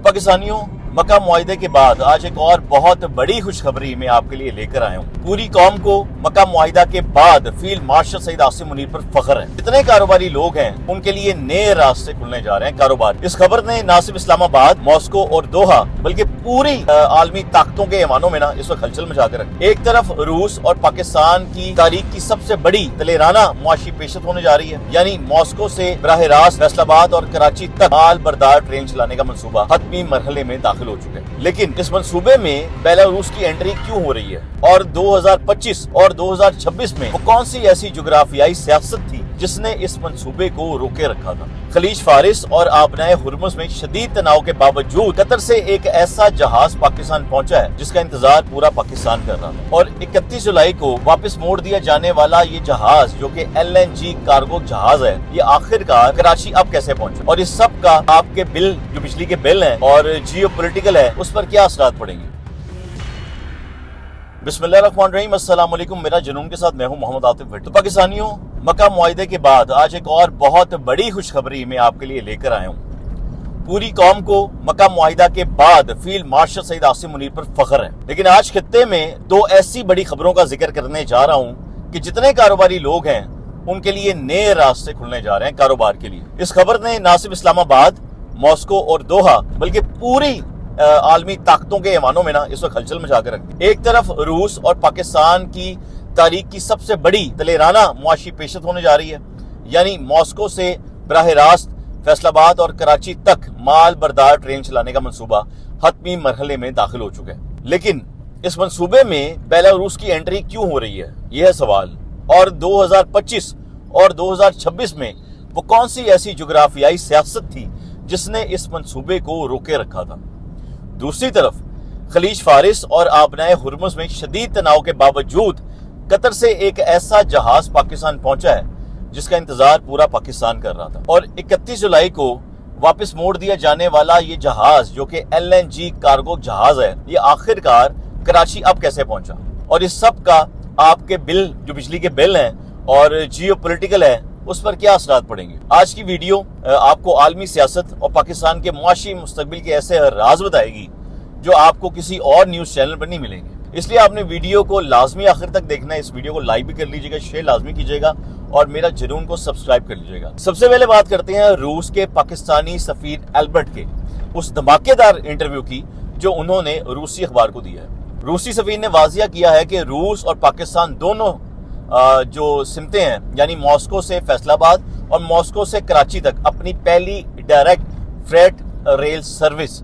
पाकिस्तानियों, मक्का मुआहिदे के बाद आज एक और बहुत बड़ी खुशखबरी मैं आपके लिए लेकर आया हूँ। पूरी कौम को मक्का मुआहिदा के बाद फील्ड मार्शल सईद आसिम मुनीर पर फख्र है। जितने कारोबारी लोग हैं उनके लिए नए रास्ते खुलने जा रहे हैं कारोबार। इस खबर ने न सिर्फ इस्लामाबाद, मॉस्को और दोहा बल्कि पूरी आलमी ताकतों के ऐवानों में इस वक्त हलचल मचा कर रखी। एक तरफ रूस और पाकिस्तान की तारीख की सबसे बड़ी दलेराना मुआशी पेशत होने जा रही है, यानी मॉस्को से बराह रास्त फैसलाबाद और कराची तक माल बरदार ट्रेन चलाने का मंसूबा हतमी मरहले में दाखिल हो चुके हैं। लेकिन इस मंसूबे में बेलारूस की एंट्री क्यों हो रही है और 2025 और 2026 में वो कौन सी ऐसी जुग्राफियाई सियासत थी जिसने इस मंसूबे को रोके रखा था। खलीज फारिस और आबनाए हुर्मुज में शदीद तनाव के बावजूद कतर से एक ऐसा जहाज पाकिस्तान पहुंचा है जिसका इंतजार पूरा पाकिस्तान कर रहा था, और 31 जुलाई को वापस मोड़ दिया जाने वाला ये जहाज जो कि LNG कार्गो जहाज है, ये आखिरकार कराची अब कैसे पहुंचा और इस सब का आपके बिल जो बिजली के बिल हैं और जियोपॉलिटिकल है उस पर क्या असरात पड़ेंगे। बिस्मिल्लाहिर्रहमानिर्रहीम, अस्सलाम वालेकुम। मेरा जुनून के साथ मैं हूं मोहम्मद आतिफ भट्ट। तो पाकिस्तानियों, मक्का मुआहिदे के बाद आज एक और बहुत बड़ी खुशखबरी मैं आपके लिए लेकर आया हूँ। पूरी कौम को मक्का मुआहिदा के बाद फील्ड मार्शल सईद आसिम मुनीर पर फख्र है। लेकिन आज खित्ते में दो ऐसी बड़ी खबरों का जिक्र करने जा रहा हूँ कि जितने कारोबारी लोग हैं उनके लिए नए रास्ते खुलने जा रहे हैं कारोबार के लिए। इस खबर ने न सिर्फ इस्लामाबाद, मॉस्को और दोहा बल्कि पूरी आलमी ताकतों के ऐवानों में इस वक्त हलचल मचा कर रखी। एक तरफ रूस और पाकिस्तान की तारीख की सबसे बड़ी दलेराना मुआशी पेशत होने जा रही है, यानी मॉस्को से बराह रास्त फैसलाबाद और कराची तक माल बरदार ट्रेन चलाने का मंसूबा हतमी मरहले में दाखिल हो चुका है। लेकिन इस मंसूबे में बेलारूस की एंट्री क्यों हो रही है, यह है सवाल। और 2025 और 2026 में वो कौन सी ऐसी जुग्राफियाई सियासत थी जिसने इस मंसूबे को रोके रखा था। दूसरी तरफ खलीज फारिस और आबनाए हुर्मुज में शदीद तनाव के बावजूद कतर से एक ऐसा जहाज पाकिस्तान पहुंचा है जिसका इंतजार पूरा पाकिस्तान कर रहा था, और 31 जुलाई को वापस मोड़ दिया जाने वाला ये जहाज जो कि LNG कार्गो जहाज है, ये आखिरकार कराची अब कैसे पहुंचा और इस सब का आपके बिल जो बिजली के बिल हैं और जियोपॉलिटिकल है उस पर क्या असरात पड़ेंगे। आज की वीडियो आपको आलमी सियासत और पाकिस्तान के मुआशी मुस्तकबिल के ऐसे राज बताएगी जो आपको किसी और न्यूज चैनल पर नहीं मिलेंगे। इसलिए आपने वीडियो को लाजमी आखिर तक देखना है। इस वीडियो को लाइक भी कर लीजिएगा, शेयर लाजमी कीजिएगा और मेरा जुनून को सब्सक्राइब कर लीजिएगा। सबसे पहले बात करते हैं रूस के पाकिस्तानी सफीर एल्बर्ट के उस धमाकेदार इंटरव्यू की जो उन्होंने रूसी अखबार को दिया है। रूसी सफीर ने वाजिया किया है कि रूस और पाकिस्तान दोनों जो सिमतें हैं, यानी मॉस्को से फैसलाबाद और मॉस्को से कराची तक अपनी पहली डायरेक्ट फ्रेट रेल सर्विस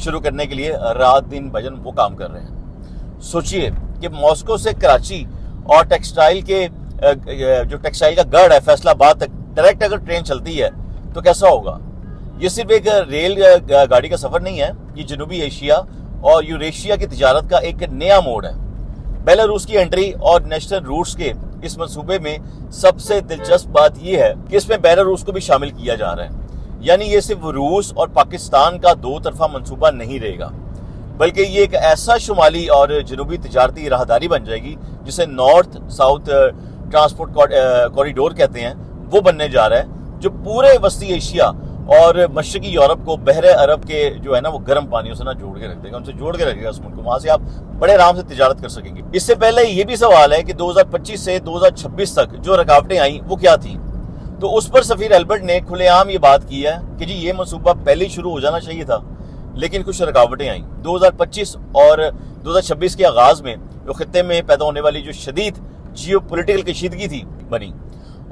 शुरू करने के लिए रात दिन भजन वो काम कर रहे हैं। सोचिए कि मॉस्को से कराची और टेक्सटाइल के जो टेक्सटाइल का गढ़ है फैसलाबाद तक डायरेक्ट अगर ट्रेन चलती है तो कैसा होगा। ये सिर्फ एक रेल गाड़ी का सफर नहीं है, ये जनूबी एशिया और यूरेशिया की तिजारत का एक नया मोड़ है। बेलारूस की एंट्री और नेशनल रूट्स के इस मंसूबे में सबसे दिलचस्प बात यह है कि इसमें बेलारूस को भी शामिल किया जा रहा है, यानी ये सिर्फ रूस और पाकिस्तान का दो तरफा मंसूबा नहीं रहेगा, बल्कि ये एक ऐसा शुमाली और जनूबी तिजारती राहदारी बन जाएगी जिसे नॉर्थ साउथ ट्रांसपोर्ट कॉरिडोर कहते हैं, वो बनने जा रहा है जो पूरे वस्ती एशिया और मशरकी यूरोप को बहरे अरब के जो है ना वो गर्म पानियों से ना जोड़ के रख देगा, उनसे जोड़ के रखेगा उस मुल्क को। वहां से आप बड़े आराम से तिजारत कर सकेंगे। इससे पहले ये भी सवाल है कि 2025 से 2026 तक जो रुकावटें आई वो क्या थी, तो उस पर सफीर एल्बर्ट ने खुलेआम ये बात की है कि जी ये मंसूबा पहले शुरू हो जाना चाहिए था, लेकिन कुछ रुकावटें आई। 2025 और 2026 के आगाज में जो खित्ते में पैदा होने वाली जो शदीद जियोपॉलिटिकल कशीदगी थी बनी,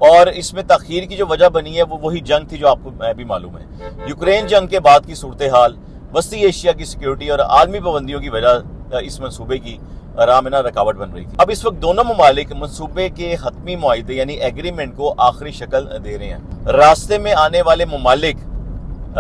और इसमें ताखीर की जो वजह बनी है वो वही जंग थी जो आपको भी मालूम है। यूक्रेन जंग के बाद की सूरत हाल, वस्ती एशिया की सिक्योरिटी और आलमी पाबंदियों की वजह इस मंसूबे की राह में रुकावट बन रही थी। अब इस वक्त दोनों ममालिक मंसूबे के हतमी मुआहिदे यानी एग्रीमेंट को आखिरी शक्ल दे रहे हैं। रास्ते में आने वाले ममालिक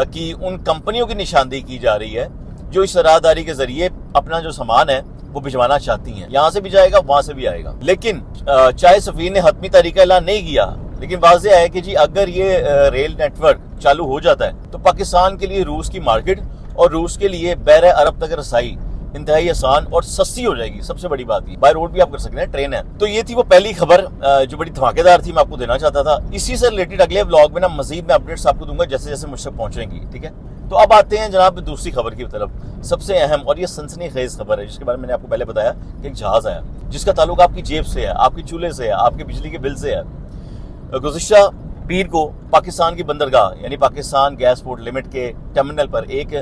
की उन कंपनियों की निशानदेही की जा रही है जो इस राहदारी के जरिए अपना जो सामान है वो भिजवाना चाहती हैं। यहाँ से भी जाएगा, वहां से भी आएगा। लेकिन चाहे सफीर ने हतमी तरीका ऐलान नहीं किया, लेकिन वाज़ेह है कि जी अगर ये रेल नेटवर्क चालू हो जाता है तो पाकिस्तान के लिए रूस की मार्केट और रूस के लिए बहरे अरब तक रसाई انتہائی آسان اور سستی ہو جائے گی. سب سے بڑی بات یہ بائی روڈ بھی آپ کر سکتے ہیں, ٹرین ہے. تو یہ تھی وہ پہلی خبر جو بڑی دھماکے دار تھی, میں آپ کو دینا چاہتا تھا. اسی سے ریلیٹڈ اگلے ولاگ میں نا مزید میں اپڈیٹس آپ کو دوں گا جیسے جیسے مجھ سے پہنچیں گی. ٹھیک ہے, تو اب آتے ہیں جناب دوسری خبر کی طرف. سب سے اہم اور یہ سنسنی خیز خبر ہے جس کے بارے میں نے آپ کو پہلے بتایا کہ ایک جہاز آیا جس کا تعلق آپ کی جیب سے ہے, آپ کے چولہے سے ہے, آپ کے بجلی کے بل سے ہے. گزشتہ پیر کو پاکستان کی بندرگاہ یعنی پاکستان گیس پورٹ لمٹ کے ٹرمینل پر ایک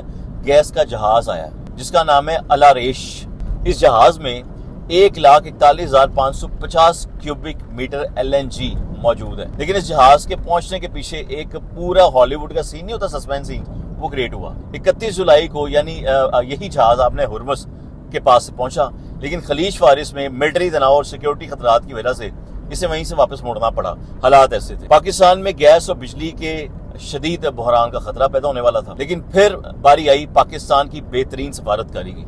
گیس کا جہاز آیا جس کا نام ہے الاریش. اس جہاز میں 1,41,550 کیوبک میٹر LNG موجود ہے. لیکن اس جہاز کے پہنچنے کے پیچھے ایک پورا ہالی ووڈ کا سین نہیں ہوتا, سسپینس سین, وہ کریٹ ہوا. 31 جولائی کو یعنی یہی جہاز اپنے ہرمز کے پاس سے پہنچا, لیکن خلیج فارس میں ملٹری تناؤ اور سیکیورٹی خطرات کی وجہ سے اسے وہیں سے واپس موڑنا پڑا. حالات ایسے تھے, پاکستان میں گیس اور بجلی کے شدید بحران کا خطرہ پیدا ہونے والا تھا. لیکن پھر باری آئی پاکستان کی بہترین سفارتکاری کی,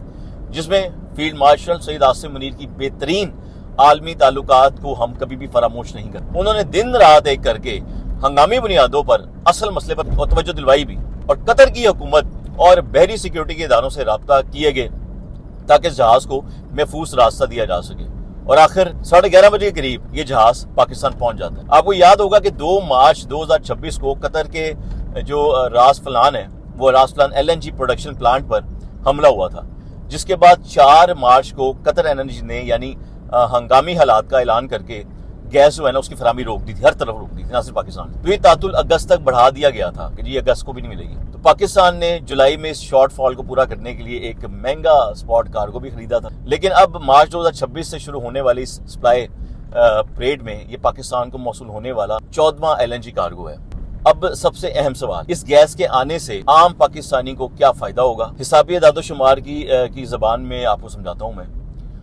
جس میں فیلڈ مارشل سید عاصم منیر کی بہترین عالمی تعلقات کو ہم کبھی بھی فراموش نہیں کرتے. انہوں نے دن رات ایک کر کے ہنگامی بنیادوں پر اصل مسئلے پر توجہ دلوائی بھی, اور قطر کی حکومت اور بحری سیکیورٹی کے اداروں سے رابطہ کیے گئے تاکہ اس جہاز کو محفوظ راستہ دیا جا سکے. اور آخر 11:30 بجے کے قریب یہ جہاز پاکستان پہنچ جاتا ہے. آپ کو یاد ہوگا کہ 2 مارچ 2026 کو قطر کے جو راس فلان ہے وہ راس فلان LNG پروڈکشن پلانٹ پر حملہ ہوا تھا, جس کے بعد 4 مارچ کو قطر انرجی نے یعنی ہنگامی حالات کا اعلان کر کے گیس جو ہے نا اس کی فراہمی روک دی تھی, ہر طرف روک دی تھی, نہ صرف پاکستان. تو یہ تعطل اگست تک بڑھا دیا گیا تھا کہ جی اگست کو بھی نہیں ملے گی. تو پاکستان نے جولائی میں اس شارٹ فال کو پورا کرنے کے لیے ایک مہنگا سپاٹ کارگو بھی خریدا تھا. لیکن اب مارچ 2026 سے شروع ہونے والی سپلائی پریڈ میں یہ پاکستان کو موصول ہونے والا 14واں LNG کارگو ہے. اب سب سے اہم سوال, اس گیس کے آنے سے عام پاکستانی کو کیا فائدہ ہوگا؟ حسابی اعداد و شمار کی زبان میں آپ کو سمجھاتا ہوں میں,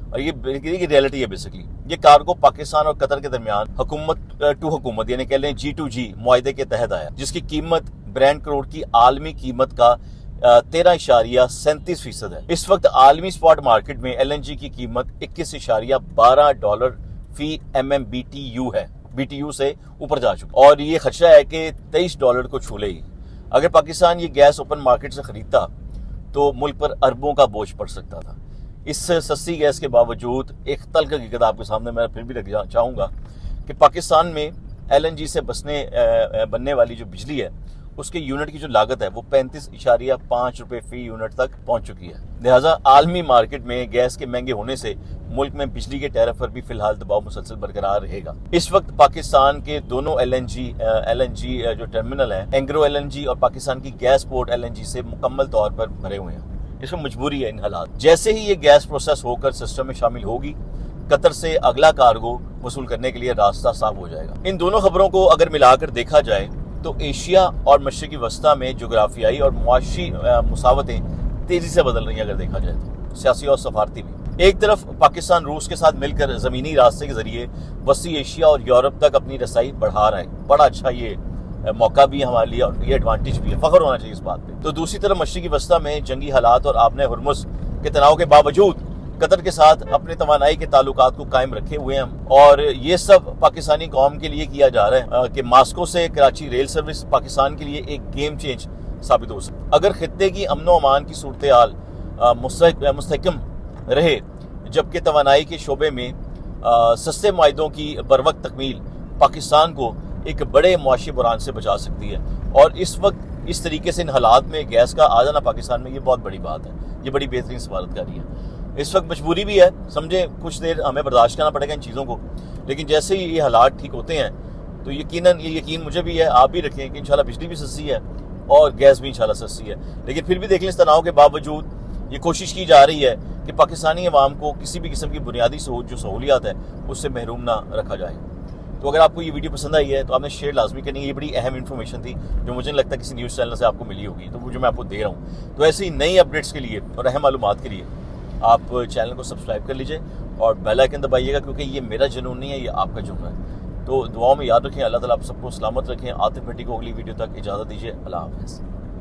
اور یہ ریئلٹی ہے. بیسیکلی یہ کارگو پاکستان اور قطر کے درمیان حکومت ٹو حکومت یعنی کہہ لیں G2G معاہدے کے تحت آیا, جس کی قیمت 62 کروڑ کی عالمی قیمت کا 13.37% ہے. اس وقت عالمی سپاٹ مارکیٹ میں LNG کی قیمت $21.12 فی MMBTU ہے, BTU سے اوپر جا چکا, اور یہ خدشہ ہے کہ $23 کو چھو لے گی. اگر پاکستان یہ گیس اوپن مارکیٹ سے خریدتا تو ملک پر اربوں کا بوجھ پڑ سکتا تھا. اس سستی گیس کے باوجود ایک تلخ حقیقت آپ کے سامنے میں پھر بھی رکھنا چاہوں گا کہ پاکستان میں LNG سے بننے والی جو بجلی ہے اس کے یونٹ کی جو لاگت ہے وہ 35.5 روپے فی یونٹ تک پہنچ چکی ہے. لہٰذا عالمی مارکیٹ میں گیس کے مہنگے ہونے سے ملک میں بجلی کے ٹیرف پر بھی فی الحال دباؤ مسلسل برقرار رہے گا. اس وقت پاکستان کے دونوں LNG جو ٹرمینل ہیں, اینگرو LNG اور پاکستان کی گیس پورٹ LNG سے مکمل طور پر بھرے ہوئے ہیں. اس میں مجبوری ہے ان حالات. جیسے ہی یہ گیس پروسیس ہو کر سسٹم میں شامل ہوگی, قطر سے اگلا کارگو وصول کرنے کے لیے راستہ صاف ہو جائے گا. ان دونوں خبروں کو اگر ملا کر دیکھا جائے تو ایشیا اور مشرقی وسطی میں جغرافیائی اور معاشی مساوتیں تیزی سے بدل رہی ہیں. اگر دیکھا جائے تو سیاسی اور سفارتی بھی. ایک طرف پاکستان روس کے ساتھ مل کر زمینی راستے کے ذریعے وسطی ایشیا اور یورپ تک اپنی رسائی بڑھا رہا ہے. بڑا اچھا یہ موقع بھی ہے ہمارے لیے اور یہ ایڈوانٹیج بھی ہے, فخر ہونا چاہیے اس بات پہ. تو دوسری طرف مشرقی وسطی میں جنگی حالات اور آبنۂ ہرمز کے تناؤ کے باوجود قطر کے ساتھ اپنے توانائی کے تعلقات کو قائم رکھے ہوئے ہیں, اور یہ سب پاکستانی قوم کے لیے کیا جا رہا ہے کہ ماسکو سے کراچی ریل سروس پاکستان کے لیے ایک گیم چینج ثابت ہو سکے. اگر خطے کی امن و امان کی صورتحال مستحکم رہے, جبکہ توانائی کے شعبے میں سستے معاہدوں کی بروقت تکمیل پاکستان کو ایک بڑے معاشی بحران سے بچا سکتی ہے. اور اس وقت اس طریقے سے ان حالات میں گیس کا آ جانا پاکستان میں یہ بہت بڑی بات ہے, یہ بڑی بہترین سفارتکاری ہے. اس وقت مجبوری بھی ہے, سمجھیں کچھ دیر ہمیں برداشت کرنا پڑے گا ان چیزوں کو, لیکن جیسے ہی یہ حالات ٹھیک ہوتے ہیں تو یقیناً یہ یقین مجھے بھی ہے, آپ بھی رکھیں کہ انشاءاللہ بجلی بھی سستی ہے اور گیس بھی انشاءاللہ سستی ہے. لیکن پھر بھی دیکھ لیں اس تناؤ کے باوجود یہ کوشش کی جا رہی ہے کہ پاکستانی عوام کو کسی بھی قسم کی بنیادی جو سہولیات ہے اس سے محروم نہ رکھا جائے. تو اگر آپ کو یہ ویڈیو پسند آئی ہے تو آپ نے شیئر لازمی کرنی ہے. یہ بڑی اہم انفارمیشن تھی جو مجھے نہیں لگتا کسی نیوز چینل سے آپ کو ملی ہوگی, تو وہ جو میں آپ کو دے رہا ہوں. تو ایسی نئی اپڈیٹس کے لیے اور اہم معلومات کے لیے آپ چینل کو سبسکرائب کر لیجئے اور بیل آئیکن دبائیے گا, کیونکہ یہ میرا جنون نہیں ہے, یہ آپ کا جنون ہے. تو دعاؤں میں یاد رکھیں. اللہ تعالیٰ آپ سب کو سلامت رکھیں. عاطف بھٹی کو اگلی ویڈیو تک اجازت دیجیے. اللہ حافظ.